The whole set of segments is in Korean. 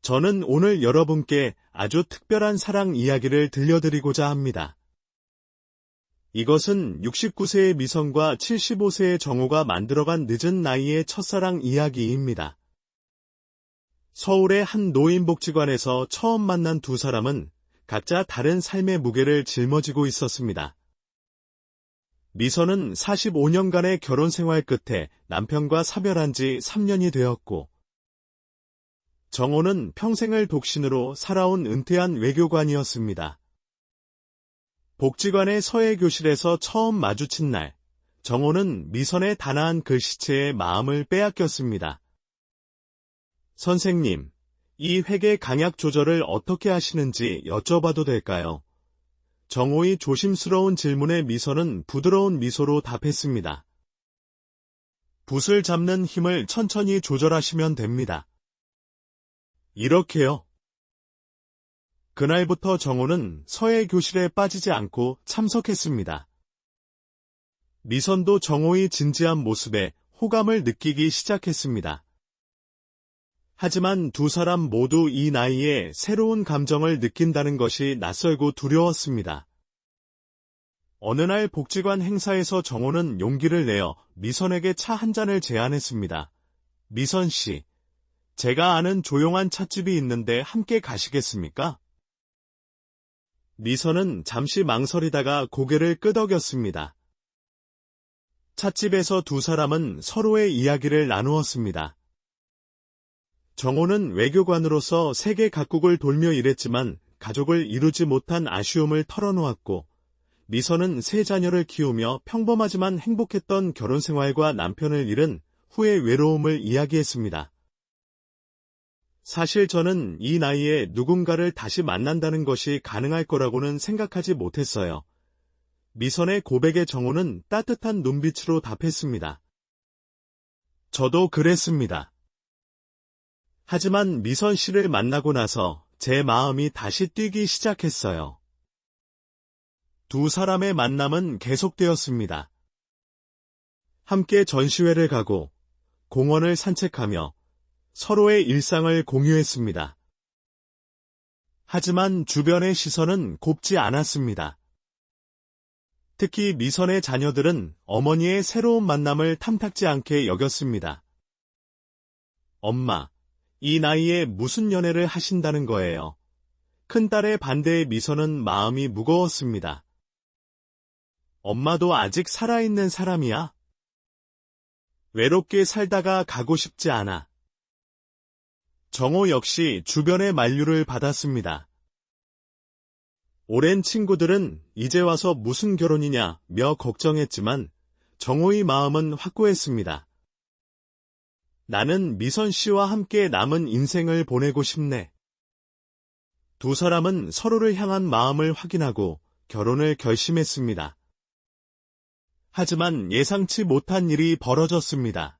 저는 오늘 여러분께 아주 특별한 사랑 이야기를 들려드리고자 합니다. 이것은 69세의 미선과 75세의 정호가 만들어간 늦은 나이의 첫사랑 이야기입니다. 서울의 한 노인복지관에서 처음 만난 두 사람은 각자 다른 삶의 무게를 짊어지고 있었습니다. 미선은 45년간의 결혼 생활 끝에 남편과 사별한 지 3년이 되었고, 정호는 평생을 독신으로 살아온 은퇴한 외교관이었습니다. 복지관의 서예교실에서 처음 마주친 날, 정호는 미선의 단아한 글씨체에 마음을 빼앗겼습니다. 선생님, 이 회계 강약 조절을 어떻게 하시는지 여쭤봐도 될까요? 정호의 조심스러운 질문에 미선은 부드러운 미소로 답했습니다. 붓을 잡는 힘을 천천히 조절하시면 됩니다. 이렇게요. 그날부터 정호는 서예 교실에 빠지지 않고 참석했습니다. 미선도 정호의 진지한 모습에 호감을 느끼기 시작했습니다. 하지만 두 사람 모두 이 나이에 새로운 감정을 느낀다는 것이 낯설고 두려웠습니다. 어느 날 복지관 행사에서 정호는 용기를 내어 미선에게 차 한 잔을 제안했습니다. 미선 씨, 제가 아는 조용한 찻집이 있는데 함께 가시겠습니까? 미선은 잠시 망설이다가 고개를 끄덕였습니다. 찻집에서 두 사람은 서로의 이야기를 나누었습니다. 정호는 외교관으로서 세계 각국을 돌며 일했지만 가족을 이루지 못한 아쉬움을 털어놓았고, 미선은 세 자녀를 키우며 평범하지만 행복했던 결혼 생활과 남편을 잃은 후의 외로움을 이야기했습니다. 사실 저는 이 나이에 누군가를 다시 만난다는 것이 가능할 거라고는 생각하지 못했어요. 미선의 고백에 정호는 따뜻한 눈빛으로 답했습니다. 저도 그랬습니다. 하지만 미선 씨를 만나고 나서 제 마음이 다시 뛰기 시작했어요. 두 사람의 만남은 계속되었습니다. 함께 전시회를 가고 공원을 산책하며 서로의 일상을 공유했습니다. 하지만 주변의 시선은 곱지 않았습니다. 특히 미선의 자녀들은 어머니의 새로운 만남을 탐탁지 않게 여겼습니다. 엄마, 이 나이에 무슨 연애를 하신다는 거예요? 큰딸의 반대에 미선은 마음이 무거웠습니다. 엄마도 아직 살아있는 사람이야. 외롭게 살다가 가고 싶지 않아. 정호 역시 주변의 만류를 받았습니다. 오랜 친구들은 이제 와서 무슨 결혼이냐며 걱정했지만 정호의 마음은 확고했습니다. 나는 미선 씨와 함께 남은 인생을 보내고 싶네. 두 사람은 서로를 향한 마음을 확인하고 결혼을 결심했습니다. 하지만 예상치 못한 일이 벌어졌습니다.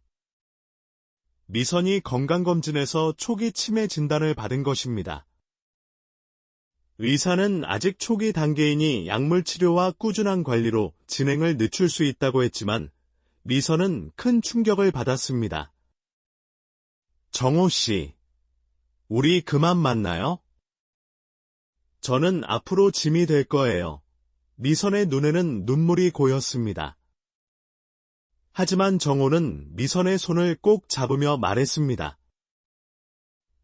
미선이 건강검진에서 초기 치매 진단을 받은 것입니다. 의사는 아직 초기 단계이니 약물 치료와 꾸준한 관리로 진행을 늦출 수 있다고 했지만 미선은 큰 충격을 받았습니다. 정호 씨, 우리 그만 만나요? 저는 앞으로 짐이 될 거예요. 미선의 눈에는 눈물이 고였습니다. 하지만 정호는 미선의 손을 꼭 잡으며 말했습니다.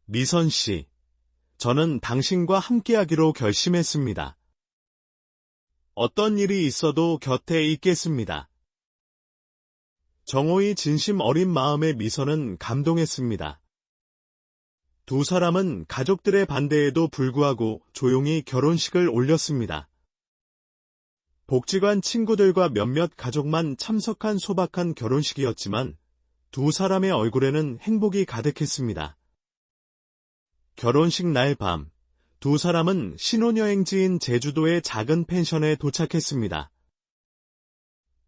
미선 씨, 저는 당신과 함께하기로 결심했습니다. 어떤 일이 있어도 곁에 있겠습니다. 정호의 진심 어린 마음에 미선은 감동했습니다. 두 사람은 가족들의 반대에도 불구하고 조용히 결혼식을 올렸습니다. 복지관 친구들과 몇몇 가족만 참석한 소박한 결혼식이었지만 두 사람의 얼굴에는 행복이 가득했습니다. 결혼식 날 밤, 두 사람은 신혼여행지인 제주도의 작은 펜션에 도착했습니다.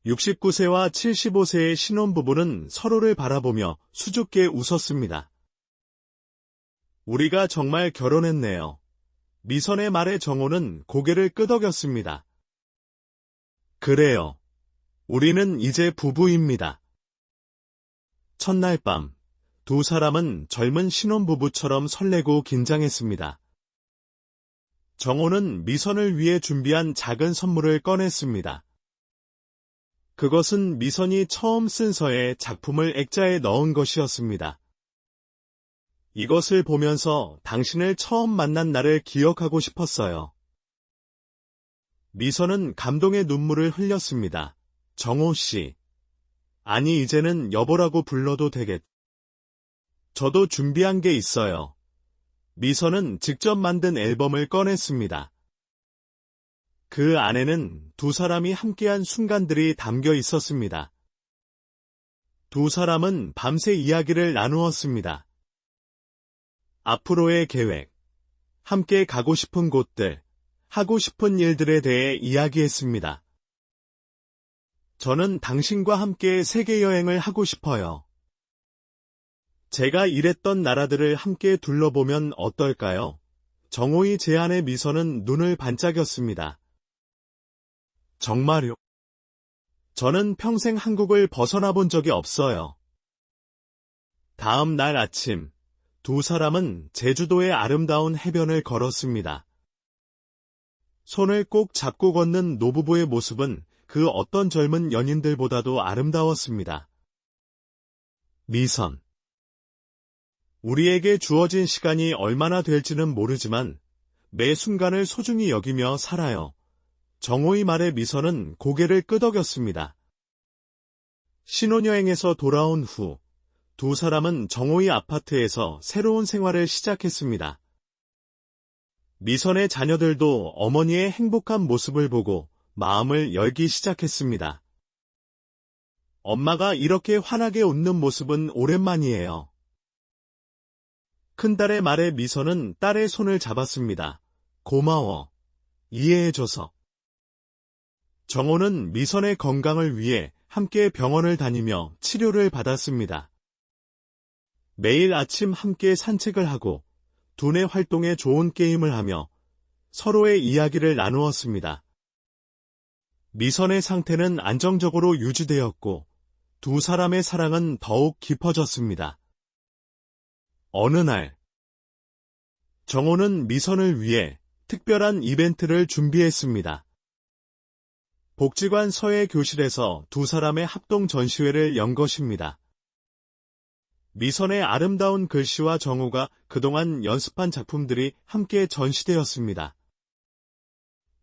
69세와 75세의 신혼부부는 서로를 바라보며 수줍게 웃었습니다. 우리가 정말 결혼했네요. 미선의 말에 정호는 고개를 끄덕였습니다. 그래요. 우리는 이제 부부입니다. 첫날 밤, 두 사람은 젊은 신혼부부처럼 설레고 긴장했습니다. 정호는 미선을 위해 준비한 작은 선물을 꺼냈습니다. 그것은 미선이 처음 쓴 서에 작품을 액자에 넣은 것이었습니다. 이것을 보면서 당신을 처음 만난 날을 기억하고 싶었어요. 미선은 감동의 눈물을 흘렸습니다. 정호 씨. 아니, 이제는 여보라고 불러도 되겠. 저도 준비한 게 있어요. 미선은 직접 만든 앨범을 꺼냈습니다. 그 안에는 두 사람이 함께한 순간들이 담겨 있었습니다. 두 사람은 밤새 이야기를 나누었습니다. 앞으로의 계획, 함께 가고 싶은 곳들, 하고 싶은 일들에 대해 이야기했습니다. 저는 당신과 함께 세계 여행을 하고 싶어요. 제가 일했던 나라들을 함께 둘러보면 어떨까요? 정호의 제안에 미선은 눈을 반짝였습니다. 정말요? 저는 평생 한국을 벗어나 본 적이 없어요. 다음 날 아침, 두 사람은 제주도의 아름다운 해변을 걸었습니다. 손을 꼭 잡고 걷는 노부부의 모습은 그 어떤 젊은 연인들보다도 아름다웠습니다. 미선. 우리에게 주어진 시간이 얼마나 될지는 모르지만 매 순간을 소중히 여기며 살아요. 정호의 말에 미선은 고개를 끄덕였습니다. 신혼여행에서 돌아온 후 두 사람은 정호의 아파트에서 새로운 생활을 시작했습니다. 미선의 자녀들도 어머니의 행복한 모습을 보고 마음을 열기 시작했습니다. 엄마가 이렇게 환하게 웃는 모습은 오랜만이에요. 큰딸의 말에 미선은 딸의 손을 잡았습니다. 고마워. 이해해줘서. 정호는 미선의 건강을 위해 함께 병원을 다니며 치료를 받았습니다. 매일 아침 함께 산책을 하고 두뇌 활동에 좋은 게임을 하며 서로의 이야기를 나누었습니다. 미선의 상태는 안정적으로 유지되었고 두 사람의 사랑은 더욱 깊어졌습니다. 어느 날, 정호는 미선을 위해 특별한 이벤트를 준비했습니다. 복지관 서예 교실에서 두 사람의 합동 전시회를 연 것입니다. 미선의 아름다운 글씨와 정호가 그동안 연습한 작품들이 함께 전시되었습니다.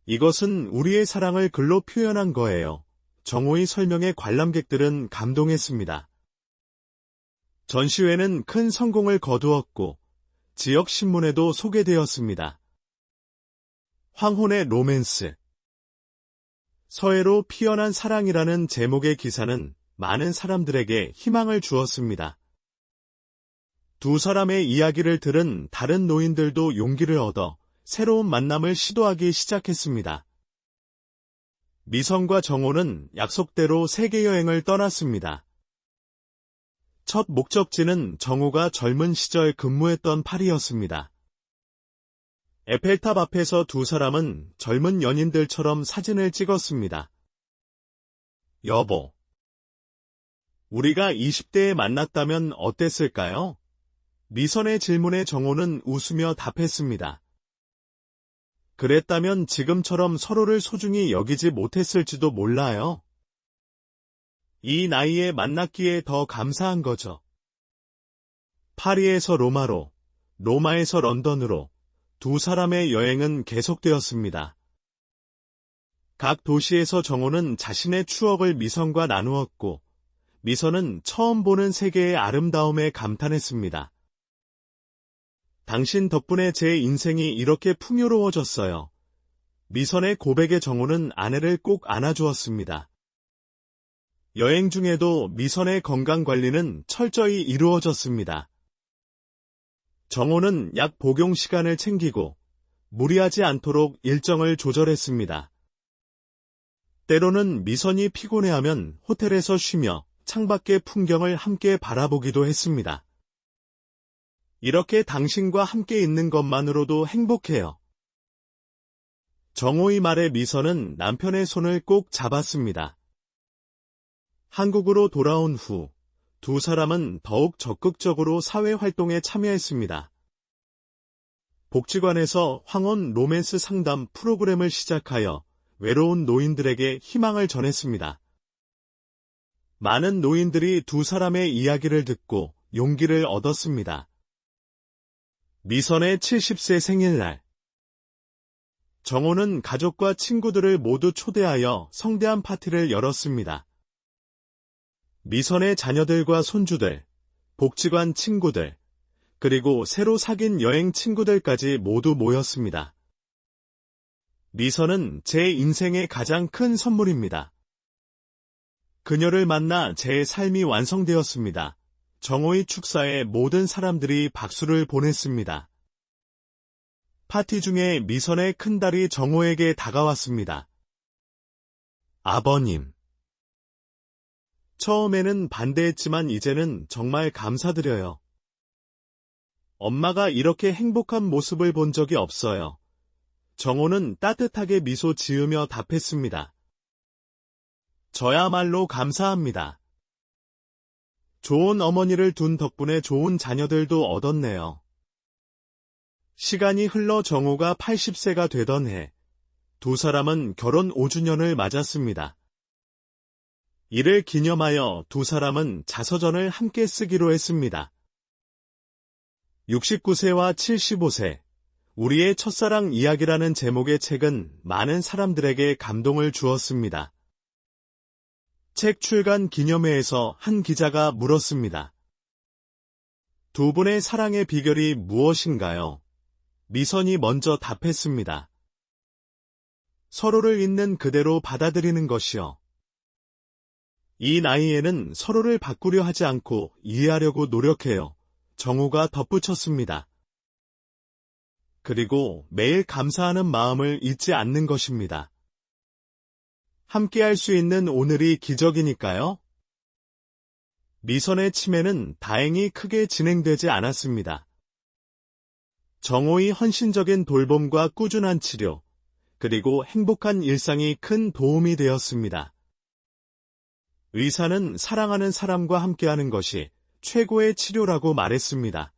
이것은 우리의 사랑을 글로 표현한 거예요. 정호의 설명에 관람객들은 감동했습니다. 전시회는 큰 성공을 거두었고 지역 신문에도 소개되었습니다. 황혼의 로맨스. 서해로 피어난 사랑이라는 제목의 기사는 많은 사람들에게 희망을 주었습니다. 두 사람의 이야기를 들은 다른 노인들도 용기를 얻어 새로운 만남을 시도하기 시작했습니다. 미선과 정호는 약속대로 세계여행을 떠났습니다. 첫 목적지는 정호가 젊은 시절 근무했던 파리였습니다. 에펠탑 앞에서 두 사람은 젊은 연인들처럼 사진을 찍었습니다. 여보, 우리가 20대에 만났다면 어땠을까요? 미선의 질문에 정호는 웃으며 답했습니다. 그랬다면 지금처럼 서로를 소중히 여기지 못했을지도 몰라요. 이 나이에 만났기에 더 감사한 거죠. 파리에서 로마로, 로마에서 런던으로 두 사람의 여행은 계속되었습니다. 각 도시에서 정호는 자신의 추억을 미선과 나누었고, 미선은 처음 보는 세계의 아름다움에 감탄했습니다. 당신 덕분에 제 인생이 이렇게 풍요로워졌어요. 미선의 고백에 정호는 아내를 꼭 안아주었습니다. 여행 중에도 미선의 건강관리는 철저히 이루어졌습니다. 정호는 약 복용 시간을 챙기고 무리하지 않도록 일정을 조절했습니다. 때로는 미선이 피곤해하면 호텔에서 쉬며 창밖의 풍경을 함께 바라보기도 했습니다. 이렇게 당신과 함께 있는 것만으로도 행복해요. 정호의 말에 미선은 남편의 손을 꼭 잡았습니다. 한국으로 돌아온 후 두 사람은 더욱 적극적으로 사회활동에 참여했습니다. 복지관에서 황혼 로맨스 상담 프로그램을 시작하여 외로운 노인들에게 희망을 전했습니다. 많은 노인들이 두 사람의 이야기를 듣고 용기를 얻었습니다. 미선의 70세 생일날, 정호는 가족과 친구들을 모두 초대하여 성대한 파티를 열었습니다. 미선의 자녀들과 손주들, 복지관 친구들, 그리고 새로 사귄 여행 친구들까지 모두 모였습니다. 미선은 제 인생의 가장 큰 선물입니다. 그녀를 만나 제 삶이 완성되었습니다. 정호의 축사에 모든 사람들이 박수를 보냈습니다. 파티 중에 미선의 큰딸이 정호에게 다가왔습니다. 아버님. 처음에는 반대했지만 이제는 정말 감사드려요. 엄마가 이렇게 행복한 모습을 본 적이 없어요. 정호는 따뜻하게 미소 지으며 답했습니다. 저야말로 감사합니다. 좋은 어머니를 둔 덕분에 좋은 자녀들도 얻었네요. 시간이 흘러 정호가 80세가 되던 해, 두 사람은 결혼 5주년을 맞았습니다. 이를 기념하여 두 사람은 자서전을 함께 쓰기로 했습니다. 69세와 75세, 우리의 첫사랑 이야기라는 제목의 책은 많은 사람들에게 감동을 주었습니다. 책 출간 기념회에서 한 기자가 물었습니다. 두 분의 사랑의 비결이 무엇인가요? 미선이 먼저 답했습니다. 서로를 있는 그대로 받아들이는 것이요. 이 나이에는 서로를 바꾸려 하지 않고 이해하려고 노력해요. 정호가 덧붙였습니다. 그리고 매일 감사하는 마음을 잊지 않는 것입니다. 함께할 수 있는 오늘이 기적이니까요. 미선의 치매는 다행히 크게 진행되지 않았습니다. 정호의 헌신적인 돌봄과 꾸준한 치료, 그리고 행복한 일상이 큰 도움이 되었습니다. 의사는 사랑하는 사람과 함께하는 것이 최고의 치료라고 말했습니다.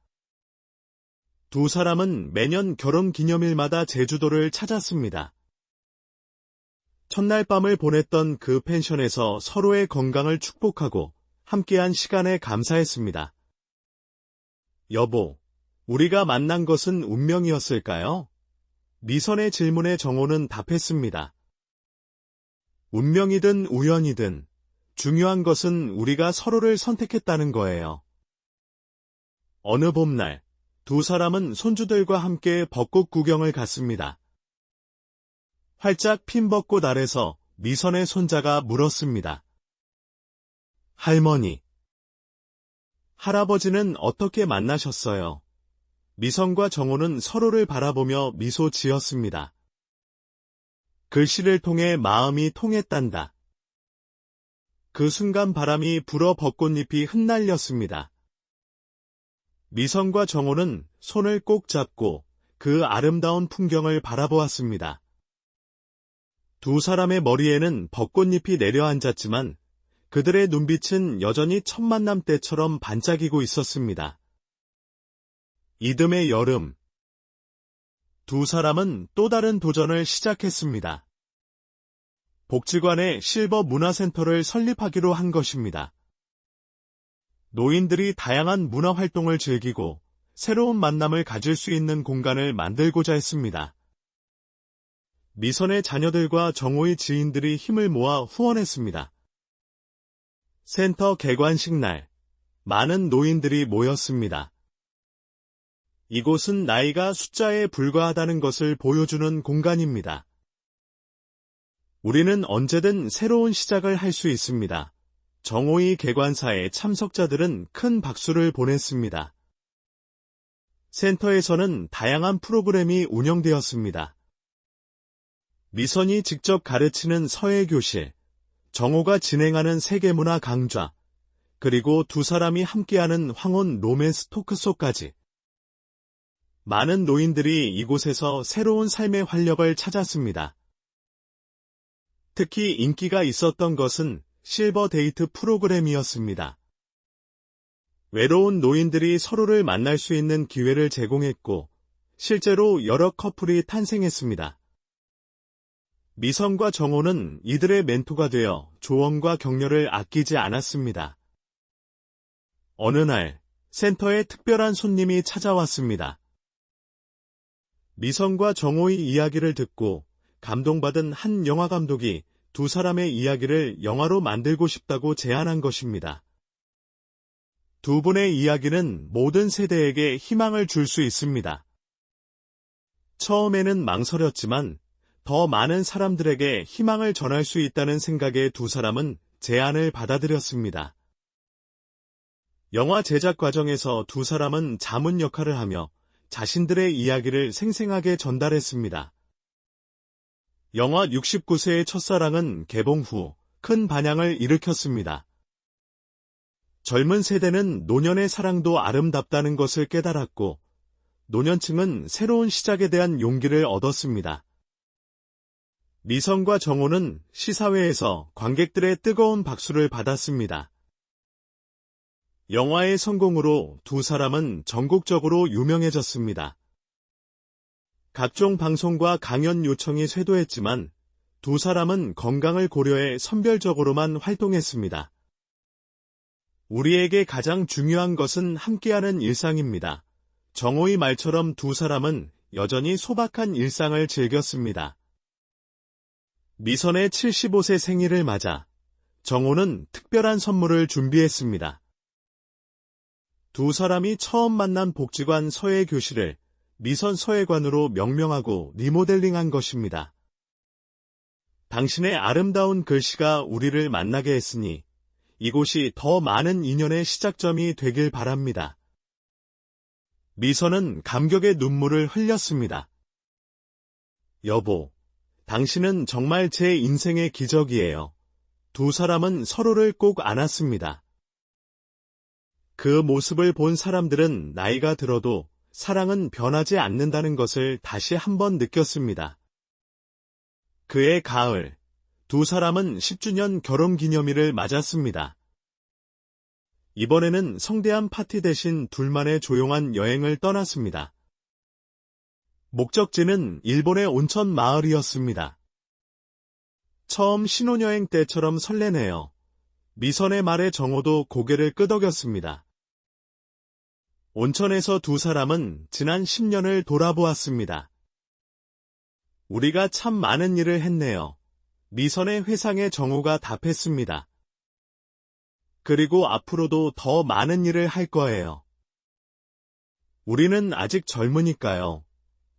두 사람은 매년 결혼기념일마다 제주도를 찾았습니다. 첫날 밤을 보냈던 그 펜션에서 서로의 건강을 축복하고 함께한 시간에 감사했습니다. 여보, 우리가 만난 것은 운명이었을까요? 미선의 질문에 정호는 답했습니다. 운명이든 우연이든 중요한 것은 우리가 서로를 선택했다는 거예요. 어느 봄날, 두 사람은 손주들과 함께 벚꽃 구경을 갔습니다. 활짝 핀 벚꽃 아래서 미선의 손자가 물었습니다. 할머니, 할아버지는 어떻게 만나셨어요? 미선과 정호는 서로를 바라보며 미소 지었습니다. 글씨를 통해 마음이 통했단다. 그 순간 바람이 불어 벚꽃잎이 흩날렸습니다. 미선과 정호는 손을 꼭 잡고 그 아름다운 풍경을 바라보았습니다. 두 사람의 머리에는 벚꽃잎이 내려앉았지만 그들의 눈빛은 여전히 첫 만남 때처럼 반짝이고 있었습니다. 이듬해 여름, 두 사람은 또 다른 도전을 시작했습니다. 복지관에 실버 문화센터를 설립하기로 한 것입니다. 노인들이 다양한 문화활동을 즐기고 새로운 만남을 가질 수 있는 공간을 만들고자 했습니다. 미선의 자녀들과 정호의 지인들이 힘을 모아 후원했습니다. 센터 개관식 날, 많은 노인들이 모였습니다. 이곳은 나이가 숫자에 불과하다는 것을 보여주는 공간입니다. 우리는 언제든 새로운 시작을 할 수 있습니다. 정호의 개관사에 참석자들은 큰 박수를 보냈습니다. 센터에서는 다양한 프로그램이 운영되었습니다. 미선이 직접 가르치는 서예교실, 정호가 진행하는 세계문화 강좌, 그리고 두 사람이 함께하는 황혼 로맨스 토크쇼까지. 많은 노인들이 이곳에서 새로운 삶의 활력을 찾았습니다. 특히 인기가 있었던 것은 실버 데이트 프로그램이었습니다. 외로운 노인들이 서로를 만날 수 있는 기회를 제공했고, 실제로 여러 커플이 탄생했습니다. 미선과 정호는 이들의 멘토가 되어 조언과 격려를 아끼지 않았습니다. 어느 날, 센터에 특별한 손님이 찾아왔습니다. 미선과 정호의 이야기를 듣고 감동받은 한 영화 감독이 두 사람의 이야기를 영화로 만들고 싶다고 제안한 것입니다. 두 분의 이야기는 모든 세대에게 희망을 줄 수 있습니다. 처음에는 망설였지만 더 많은 사람들에게 희망을 전할 수 있다는 생각에 두 사람은 제안을 받아들였습니다. 영화 제작 과정에서 두 사람은 자문 역할을 하며 자신들의 이야기를 생생하게 전달했습니다. 영화 69세의 첫사랑은 개봉 후 큰 반향을 일으켰습니다. 젊은 세대는 노년의 사랑도 아름답다는 것을 깨달았고, 노년층은 새로운 시작에 대한 용기를 얻었습니다. 미선과 정호는 시사회에서 관객들의 뜨거운 박수를 받았습니다. 영화의 성공으로 두 사람은 전국적으로 유명해졌습니다. 각종 방송과 강연 요청이 쇄도했지만 두 사람은 건강을 고려해 선별적으로만 활동했습니다. 우리에게 가장 중요한 것은 함께하는 일상입니다. 정호의 말처럼 두 사람은 여전히 소박한 일상을 즐겼습니다. 미선의 75세 생일을 맞아 정호는 특별한 선물을 준비했습니다. 두 사람이 처음 만난 복지관 서예교실을 미선 서예관으로 명명하고 리모델링한 것입니다. 당신의 아름다운 글씨가 우리를 만나게 했으니 이곳이 더 많은 인연의 시작점이 되길 바랍니다. 미선은 감격의 눈물을 흘렸습니다. 여보, 당신은 정말 제 인생의 기적이에요. 두 사람은 서로를 꼭 안았습니다. 그 모습을 본 사람들은 나이가 들어도 사랑은 변하지 않는다는 것을 다시 한번 느꼈습니다. 그해 가을, 두 사람은 10주년 결혼기념일을 맞았습니다. 이번에는 성대한 파티 대신 둘만의 조용한 여행을 떠났습니다. 목적지는 일본의 온천 마을이었습니다. 처음 신혼여행 때처럼 설레네요. 미선의 말에 정호도 고개를 끄덕였습니다. 온천에서 두 사람은 지난 10년을 돌아보았습니다. 우리가 참 많은 일을 했네요. 미선의 회상에 정호가 답했습니다. 그리고 앞으로도 더 많은 일을 할 거예요. 우리는 아직 젊으니까요.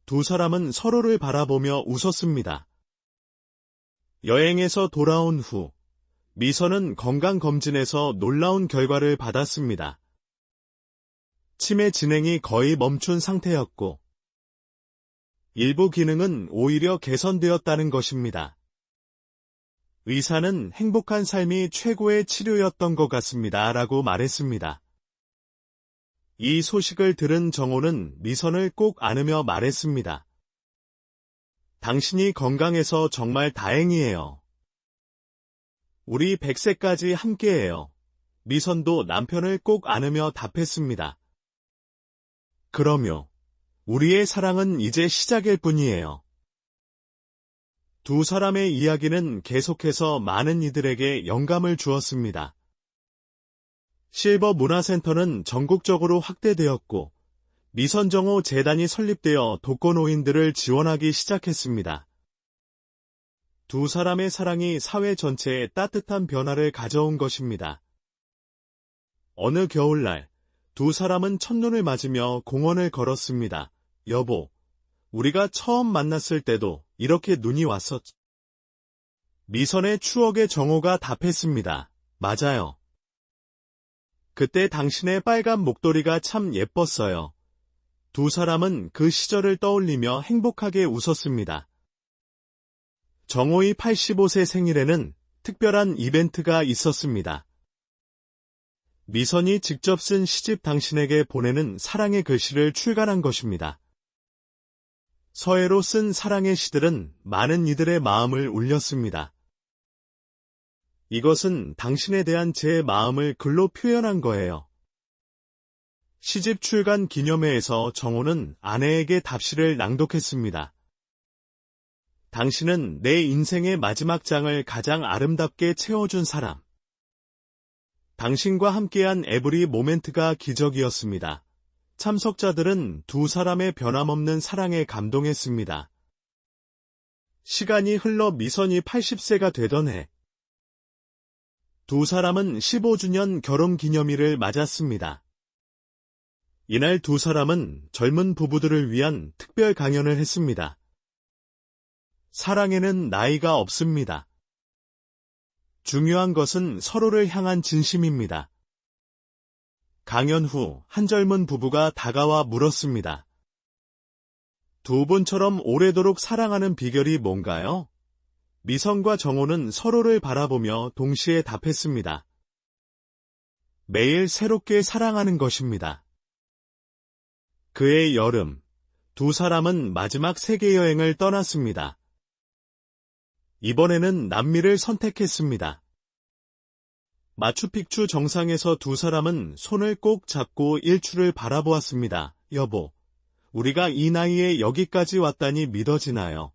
두 사람은 서로를 바라보며 웃었습니다. 여행에서 돌아온 후 미선은 건강검진에서 놀라운 결과를 받았습니다. 치매 진행이 거의 멈춘 상태였고 일부 기능은 오히려 개선되었다는 것입니다. 의사는 행복한 삶이 최고의 치료였던 것 같습니다. 라고 말했습니다. 이 소식을 들은 정호는 미선을 꼭 안으며 말했습니다. 당신이 건강해서 정말 다행이에요. 우리 100세까지 함께해요. 미선도 남편을 꼭 안으며 답했습니다. 그럼요. 우리의 사랑은 이제 시작일 뿐이에요. 두 사람의 이야기는 계속해서 많은 이들에게 영감을 주었습니다. 실버 문화센터는 전국적으로 확대되었고 미선정호 재단이 설립되어 독거노인들을 지원하기 시작했습니다. 두 사람의 사랑이 사회 전체에 따뜻한 변화를 가져온 것입니다. 어느 겨울날 두 사람은 첫눈을 맞으며 공원을 걸었습니다. 여보, 우리가 처음 만났을 때도 이렇게 눈이 왔었지. 미선의 추억에 정호가 답했습니다. 맞아요. 그때 당신의 빨간 목도리가 참 예뻤어요. 두 사람은 그 시절을 떠올리며 행복하게 웃었습니다. 정호의 85세 생일에는 특별한 이벤트가 있었습니다. 미선이 직접 쓴 시집 당신에게 보내는 사랑의 글씨를 출간한 것입니다. 서예로 쓴 사랑의 시들은 많은 이들의 마음을 울렸습니다. 이것은 당신에 대한 제 마음을 글로 표현한 거예요. 시집 출간 기념회에서 정호는 아내에게 답시를 낭독했습니다. 당신은 내 인생의 마지막 장을 가장 아름답게 채워준 사람. 당신과 함께한 에브리 모멘트가 기적이었습니다. 참석자들은 두 사람의 변함없는 사랑에 감동했습니다. 시간이 흘러 미선이 80세가 되던 해, 두 사람은 15주년 결혼기념일을 맞았습니다. 이날 두 사람은 젊은 부부들을 위한 특별 강연을 했습니다. 사랑에는 나이가 없습니다. 중요한 것은 서로를 향한 진심입니다. 강연 후 한 젊은 부부가 다가와 물었습니다. 두 분처럼 오래도록 사랑하는 비결이 뭔가요? 미선과 정호는 서로를 바라보며 동시에 답했습니다. 매일 새롭게 사랑하는 것입니다. 그해 여름, 두 사람은 마지막 세계여행을 떠났습니다. 이번에는 남미를 선택했습니다. 마추픽추 정상에서 두 사람은 손을 꼭 잡고 일출을 바라보았습니다. 여보, 우리가 이 나이에 여기까지 왔다니 믿어지나요?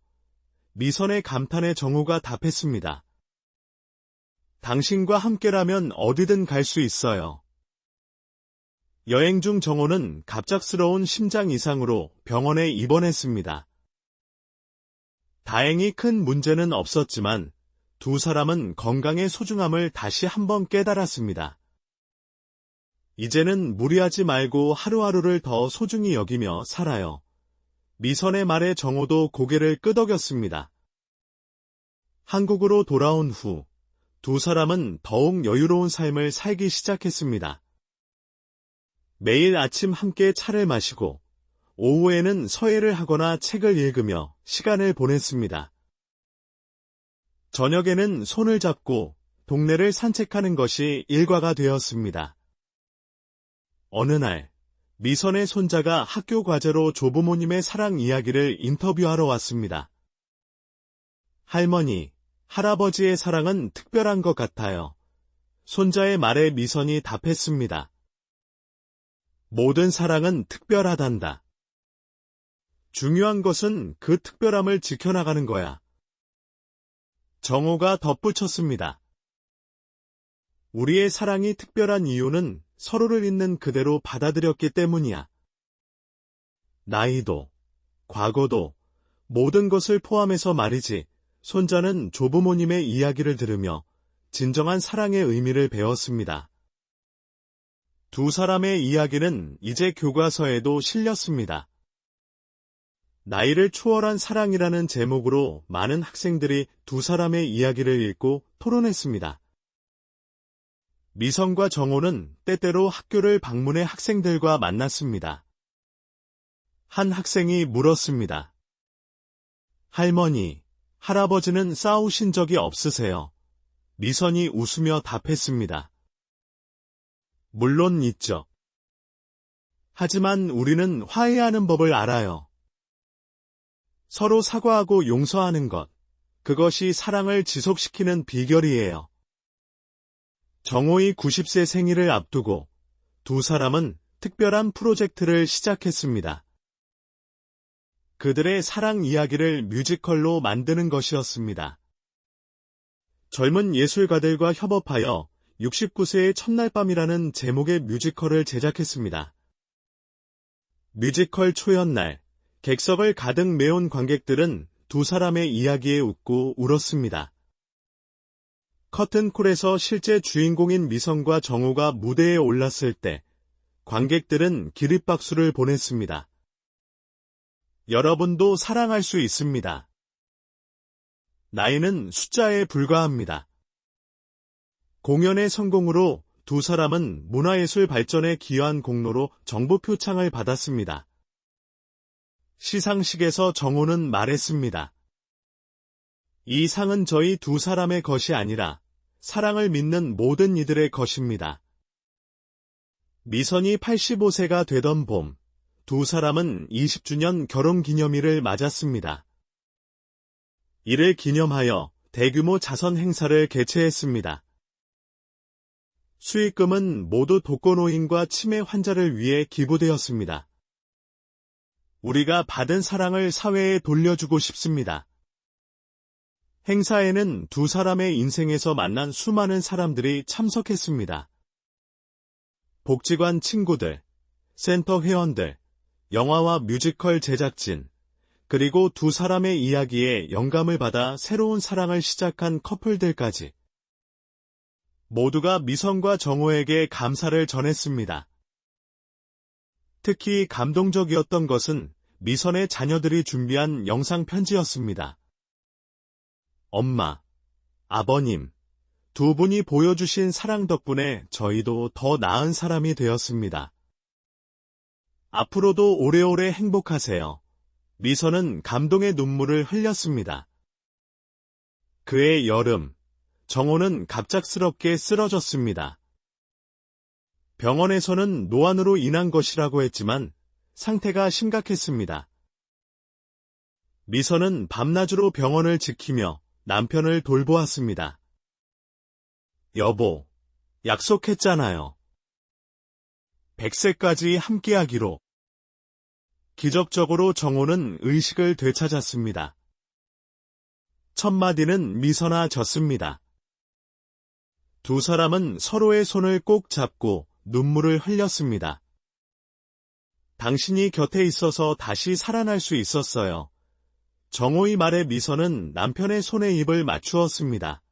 미선의 감탄에 정호가 답했습니다. 당신과 함께라면 어디든 갈 수 있어요. 여행 중 정호는 갑작스러운 심장 이상으로 병원에 입원했습니다. 다행히 큰 문제는 없었지만 두 사람은 건강의 소중함을 다시 한번 깨달았습니다. 이제는 무리하지 말고 하루하루를 더 소중히 여기며 살아요. 미선의 말에 정호도 고개를 끄덕였습니다. 한국으로 돌아온 후 두 사람은 더욱 여유로운 삶을 살기 시작했습니다. 매일 아침 함께 차를 마시고 오후에는 서예를 하거나 책을 읽으며 시간을 보냈습니다. 저녁에는 손을 잡고 동네를 산책하는 것이 일과가 되었습니다. 어느 날, 미선의 손자가 학교 과제로 조부모님의 사랑 이야기를 인터뷰하러 왔습니다. 할머니, 할아버지의 사랑은 특별한 것 같아요. 손자의 말에 미선이 답했습니다. 모든 사랑은 특별하단다. 중요한 것은 그 특별함을 지켜나가는 거야. 정호가 덧붙였습니다. 우리의 사랑이 특별한 이유는 서로를 있는 그대로 받아들였기 때문이야. 나이도, 과거도, 모든 것을 포함해서 말이지. 손자는 조부모님의 이야기를 들으며 진정한 사랑의 의미를 배웠습니다. 두 사람의 이야기는 이제 교과서에도 실렸습니다. 나이를 초월한 사랑이라는 제목으로 많은 학생들이 두 사람의 이야기를 읽고 토론했습니다. 미선과 정호는 때때로 학교를 방문해 학생들과 만났습니다. 한 학생이 물었습니다. 할머니, 할아버지는 싸우신 적이 없으세요? 미선이 웃으며 답했습니다. 물론 있죠. 하지만 우리는 화해하는 법을 알아요. 서로 사과하고 용서하는 것, 그것이 사랑을 지속시키는 비결이에요. 정호의 90세 생일을 앞두고 두 사람은 특별한 프로젝트를 시작했습니다. 그들의 사랑 이야기를 뮤지컬로 만드는 것이었습니다. 젊은 예술가들과 협업하여 69세의 첫날 밤이라는 제목의 뮤지컬을 제작했습니다. 뮤지컬 초연날, 객석을 가득 메운 관객들은 두 사람의 이야기에 웃고 울었습니다. 커튼콜에서 실제 주인공인 미선과 정호가 무대에 올랐을 때 관객들은 기립박수를 보냈습니다. 여러분도 사랑할 수 있습니다. 나이는 숫자에 불과합니다. 공연의 성공으로 두 사람은 문화예술 발전에 기여한 공로로 정부 표창을 받았습니다. 시상식에서 정호는 말했습니다. 이 상은 저희 두 사람의 것이 아니라 사랑을 믿는 모든 이들의 것입니다. 미선이 85세가 되던 봄, 두 사람은 20주년 결혼기념일을 맞았습니다. 이를 기념하여 대규모 자선 행사를 개최했습니다. 수익금은 모두 독거노인과 치매 환자를 위해 기부되었습니다. 우리가 받은 사랑을 사회에 돌려주고 싶습니다. 행사에는 두 사람의 인생에서 만난 수많은 사람들이 참석했습니다. 복지관 친구들, 센터 회원들, 영화와 뮤지컬 제작진, 그리고 두 사람의 이야기에 영감을 받아 새로운 사랑을 시작한 커플들까지. 모두가 미선과 정호에게 감사를 전했습니다. 특히 감동적이었던 것은 미선의 자녀들이 준비한 영상 편지였습니다. 엄마, 아버님, 두 분이 보여주신 사랑 덕분에 저희도 더 나은 사람이 되었습니다. 앞으로도 오래오래 행복하세요. 미선은 감동의 눈물을 흘렸습니다. 그해 여름, 정호는 갑작스럽게 쓰러졌습니다. 병원에서는 노안으로 인한 것이라고 했지만 상태가 심각했습니다. 미선은 밤낮으로 병원을 지키며 남편을 돌보았습니다. 여보, 약속했잖아요. 100세까지 함께하기로. 기적적으로 정호는 의식을 되찾았습니다. 첫 마디는 미선아졌습니다. 두 사람은 서로의 손을 꼭 잡고 눈물을 흘렸습니다. 당신이 곁에 있어서 다시 살아날 수 있었어요. 정호의 말에 미선은 남편의 손에 입을 맞추었습니다.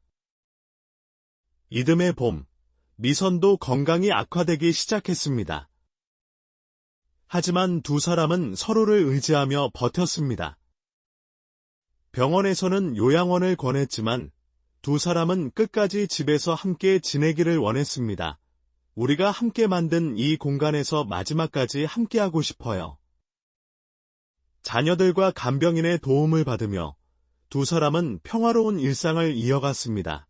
이듬해 봄, 미선도 건강이 악화되기 시작했습니다. 하지만 두 사람은 서로를 의지하며 버텼습니다. 병원에서는 요양원을 권했지만 두 사람은 끝까지 집에서 함께 지내기를 원했습니다. 우리가 함께 만든 이 공간에서 마지막까지 함께하고 싶어요. 자녀들과 간병인의 도움을 받으며 두 사람은 평화로운 일상을 이어갔습니다.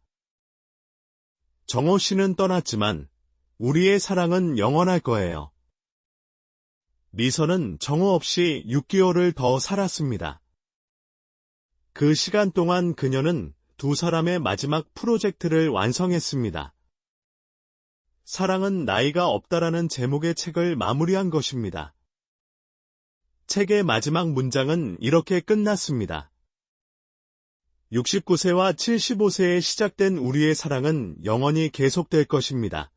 정호 씨는 떠났지만 우리의 사랑은 영원할 거예요. 미선은 정호 없이 6개월을 더 살았습니다. 그 시간 동안 그녀는 두 사람의 마지막 프로젝트를 완성했습니다. 사랑은 나이가 없다라는 제목의 책을 마무리한 것입니다. 책의 마지막 문장은 이렇게 끝났습니다. 69세와 75세에 시작된 우리의 사랑은 영원히 계속될 것입니다.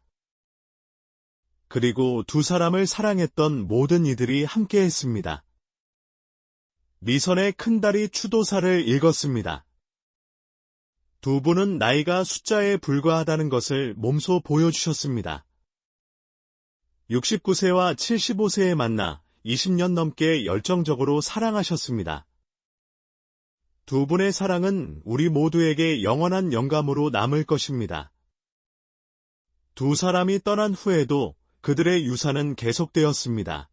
그리고 두 사람을 사랑했던 모든 이들이 함께했습니다. 미선의 큰딸이 추도사를 읽었습니다. 두 분은 나이가 숫자에 불과하다는 것을 몸소 보여주셨습니다. 69세와 75세에 만나 20년 넘게 열정적으로 사랑하셨습니다. 두 분의 사랑은 우리 모두에게 영원한 영감으로 남을 것입니다. 두 사람이 떠난 후에도 그들의 유산은 계속되었습니다.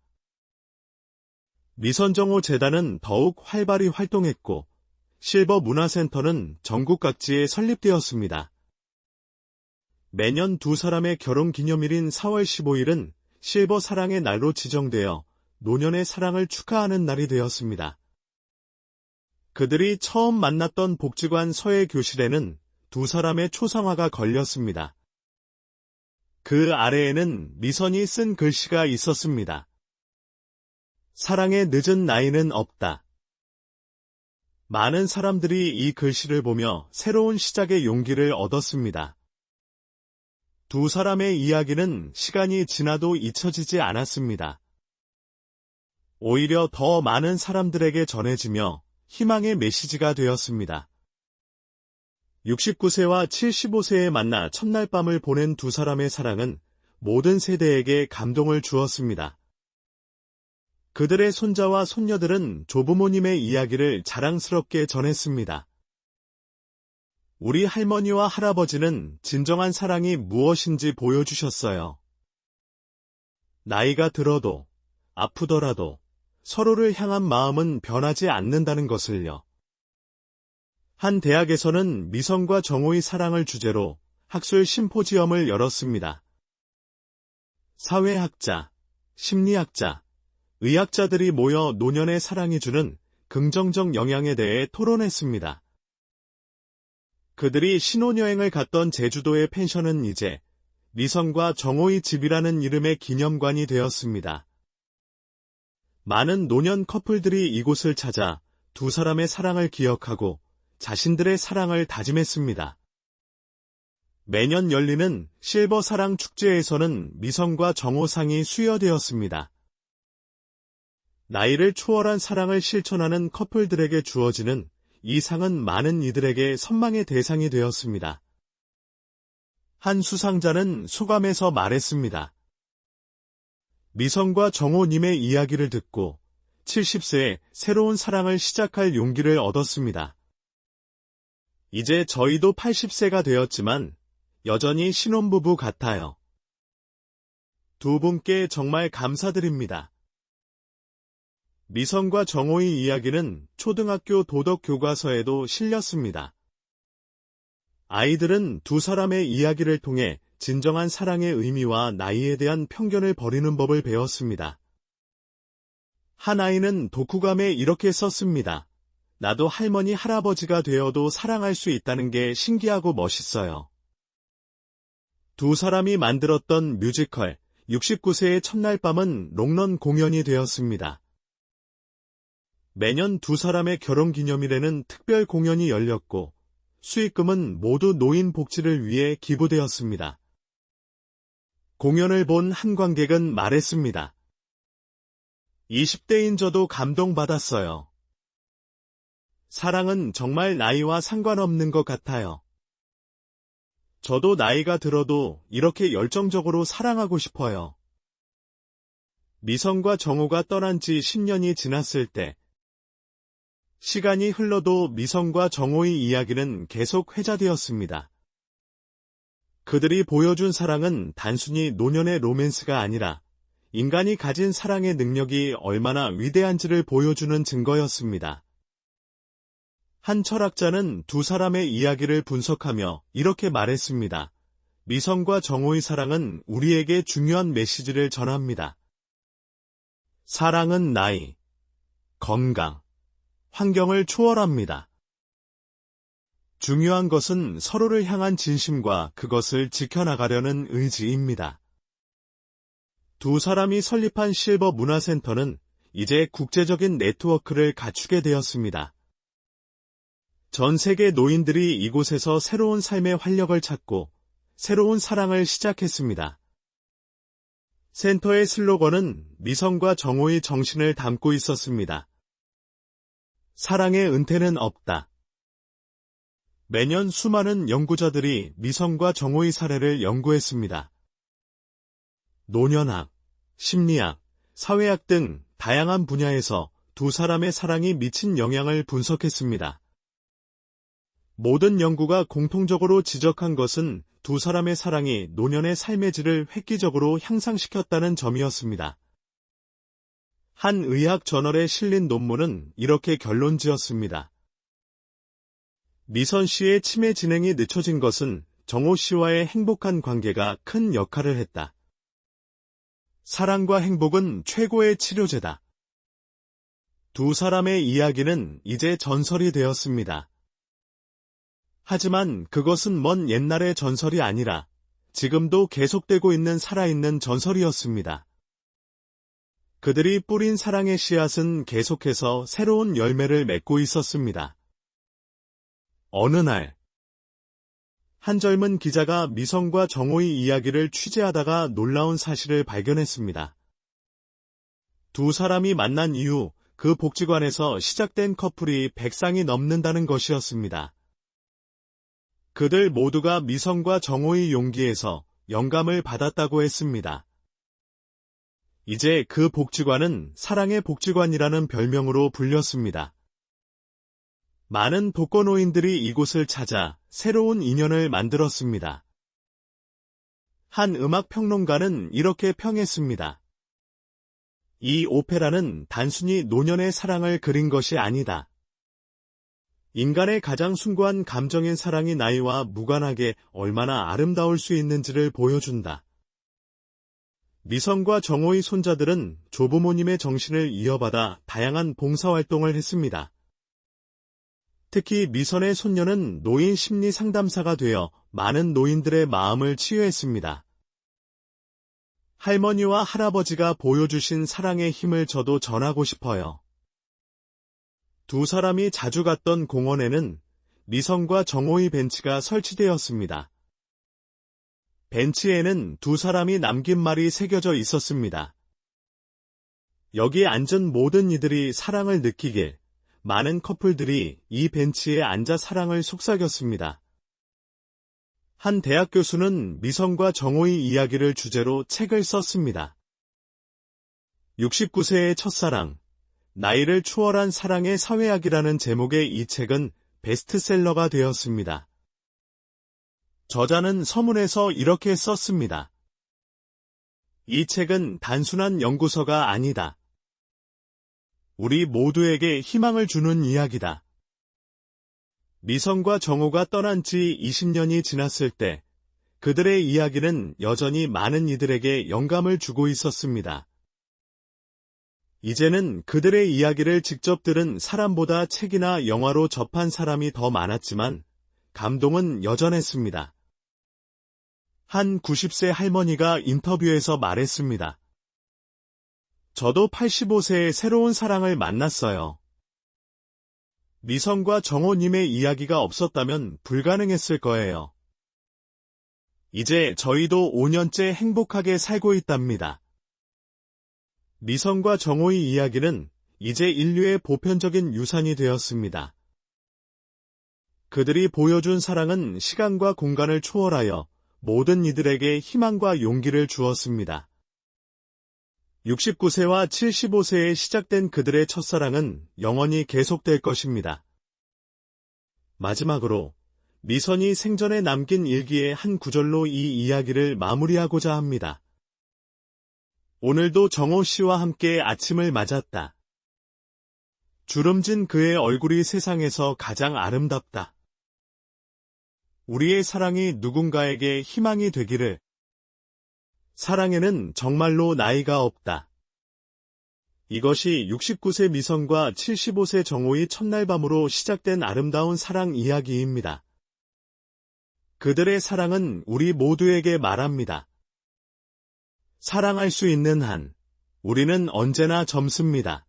미선정호 재단은 더욱 활발히 활동했고 실버 문화센터는 전국 각지에 설립되었습니다. 매년 두 사람의 결혼 기념일인 4월 15일은 실버 사랑의 날로 지정되어 노년의 사랑을 축하하는 날이 되었습니다. 그들이 처음 만났던 복지관 서예 교실에는 두 사람의 초상화가 걸렸습니다. 그 아래에는 미선이 쓴 글씨가 있었습니다. 사랑의 늦은 나이는 없다. 많은 사람들이 이 글씨를 보며 새로운 시작의 용기를 얻었습니다. 두 사람의 이야기는 시간이 지나도 잊혀지지 않았습니다. 오히려 더 많은 사람들에게 전해지며 희망의 메시지가 되었습니다. 69세와 75세에 만나 첫날 밤을 보낸 두 사람의 사랑은 모든 세대에게 감동을 주었습니다. 그들의 손자와 손녀들은 조부모님의 이야기를 자랑스럽게 전했습니다. 우리 할머니와 할아버지는 진정한 사랑이 무엇인지 보여주셨어요. 나이가 들어도, 아프더라도 서로를 향한 마음은 변하지 않는다는 것을요. 한 대학에서는 미선과 정호의 사랑을 주제로 학술 심포지엄을 열었습니다. 사회학자, 심리학자, 의학자들이 모여 노년의 사랑이 주는 긍정적 영향에 대해 토론했습니다. 그들이 신혼여행을 갔던 제주도의 펜션은 이제 미선과 정호의 집이라는 이름의 기념관이 되었습니다. 많은 노년 커플들이 이곳을 찾아 두 사람의 사랑을 기억하고 자신들의 사랑을 다짐했습니다. 매년 열리는 실버 사랑 축제에서는 미선과 정호상이 수여되었습니다. 나이를 초월한 사랑을 실천하는 커플들에게 주어지는 이 상은 많은 이들에게 선망의 대상이 되었습니다. 한 수상자는 소감에서 말했습니다. 미선과 정호님의 이야기를 듣고 70세에 새로운 사랑을 시작할 용기를 얻었습니다. 이제 저희도 80세가 되었지만 여전히 신혼부부 같아요. 두 분께 정말 감사드립니다. 미선과 정호의 이야기는 초등학교 도덕 교과서에도 실렸습니다. 아이들은 두 사람의 이야기를 통해 진정한 사랑의 의미와 나이에 대한 편견을 버리는 법을 배웠습니다. 한 아이는 독후감에 이렇게 썼습니다. 나도 할머니 할아버지가 되어도 사랑할 수 있다는 게 신기하고 멋있어요. 두 사람이 만들었던 뮤지컬 69세의 첫날 밤은 롱런 공연이 되었습니다. 매년 두 사람의 결혼기념일에는 특별 공연이 열렸고 수익금은 모두 노인 복지를 위해 기부되었습니다. 공연을 본 한 관객은 말했습니다. 20대인 저도 감동받았어요. 사랑은 정말 나이와 상관없는 것 같아요. 저도 나이가 들어도 이렇게 열정적으로 사랑하고 싶어요. 미선과 정호가 떠난 지 10년이 지났을 때 시간이 흘러도 미선과 정호의 이야기는 계속 회자되었습니다. 그들이 보여준 사랑은 단순히 노년의 로맨스가 아니라 인간이 가진 사랑의 능력이 얼마나 위대한지를 보여주는 증거였습니다. 한 철학자는 두 사람의 이야기를 분석하며 이렇게 말했습니다. 미선과 정호의 사랑은 우리에게 중요한 메시지를 전합니다. 사랑은 나이, 건강, 환경을 초월합니다. 중요한 것은 서로를 향한 진심과 그것을 지켜나가려는 의지입니다. 두 사람이 설립한 실버 문화센터는 이제 국제적인 네트워크를 갖추게 되었습니다. 전 세계 노인들이 이곳에서 새로운 삶의 활력을 찾고 새로운 사랑을 시작했습니다. 센터의 슬로건은 미선과 정호의 정신을 담고 있었습니다. 사랑의 은퇴는 없다. 매년 수많은 연구자들이 미선과 정호의 사례를 연구했습니다. 노년학, 심리학, 사회학 등 다양한 분야에서 두 사람의 사랑이 미친 영향을 분석했습니다. 모든 연구가 공통적으로 지적한 것은 두 사람의 사랑이 노년의 삶의 질을 획기적으로 향상시켰다는 점이었습니다. 한 의학 저널에 실린 논문은 이렇게 결론지었습니다. 미선 씨의 치매 진행이 늦춰진 것은 정호 씨와의 행복한 관계가 큰 역할을 했다. 사랑과 행복은 최고의 치료제다. 두 사람의 이야기는 이제 전설이 되었습니다. 하지만 그것은 먼 옛날의 전설이 아니라 지금도 계속되고 있는 살아있는 전설이었습니다. 그들이 뿌린 사랑의 씨앗은 계속해서 새로운 열매를 맺고 있었습니다. 어느 날, 한 젊은 기자가 미선과 정호의 이야기를 취재하다가 놀라운 사실을 발견했습니다. 두 사람이 만난 이후 그 복지관에서 시작된 커플이 100쌍이 넘는다는 것이었습니다. 그들 모두가 미선과 정호의 용기에서 영감을 받았다고 했습니다. 이제 그 복지관은 사랑의 복지관이라는 별명으로 불렸습니다. 많은 독거노인들이 이곳을 찾아 새로운 인연을 만들었습니다. 한 음악평론가는 이렇게 평했습니다. 이 오페라는 단순히 노년의 사랑을 그린 것이 아니다. 인간의 가장 숭고한 감정인 사랑이 나이와 무관하게 얼마나 아름다울 수 있는지를 보여준다. 미선과 정호의 손자들은 조부모님의 정신을 이어받아 다양한 봉사활동을 했습니다. 특히 미선의 손녀는 노인 심리 상담사가 되어 많은 노인들의 마음을 치유했습니다. 할머니와 할아버지가 보여주신 사랑의 힘을 저도 전하고 싶어요. 두 사람이 자주 갔던 공원에는 미성과 정호의 벤치가 설치되었습니다. 벤치에는 두 사람이 남긴 말이 새겨져 있었습니다. 여기 앉은 모든 이들이 사랑을 느끼길. 많은 커플들이 이 벤치에 앉아 사랑을 속삭였습니다. 한 대학 교수는 미성과 정호의 이야기를 주제로 책을 썼습니다. 69세의 첫사랑, 나이를 초월한 사랑의 사회학이라는 제목의 이 책은 베스트셀러가 되었습니다. 저자는 서문에서 이렇게 썼습니다. 이 책은 단순한 연구서가 아니다. 우리 모두에게 희망을 주는 이야기다. 미성과 정호가 떠난 지 20년이 지났을 때 그들의 이야기는 여전히 많은 이들에게 영감을 주고 있었습니다. 이제는 그들의 이야기를 직접 들은 사람보다 책이나 영화로 접한 사람이 더 많았지만 감동은 여전했습니다. 한 90세 할머니가 인터뷰에서 말했습니다. 저도 85세의 새로운 사랑을 만났어요. 미성과 정호님의 이야기가 없었다면 불가능했을 거예요. 이제 저희도 5년째 행복하게 살고 있답니다. 미성과 정호의 이야기는 이제 인류의 보편적인 유산이 되었습니다. 그들이 보여준 사랑은 시간과 공간을 초월하여 모든 이들에게 희망과 용기를 주었습니다. 69세와 75세에 시작된 그들의 첫사랑은 영원히 계속될 것입니다. 마지막으로 미선이 생전에 남긴 일기의 한 구절로 이 이야기를 마무리하고자 합니다. 오늘도 정호 씨와 함께 아침을 맞았다. 주름진 그의 얼굴이 세상에서 가장 아름답다. 우리의 사랑이 누군가에게 희망이 되기를. 사랑에는 정말로 나이가 없다. 이것이 69세 미선과 75세 정호의 첫날 밤으로 시작된 아름다운 사랑 이야기입니다. 그들의 사랑은 우리 모두에게 말합니다. 사랑할 수 있는 한, 우리는 언제나 젊습니다.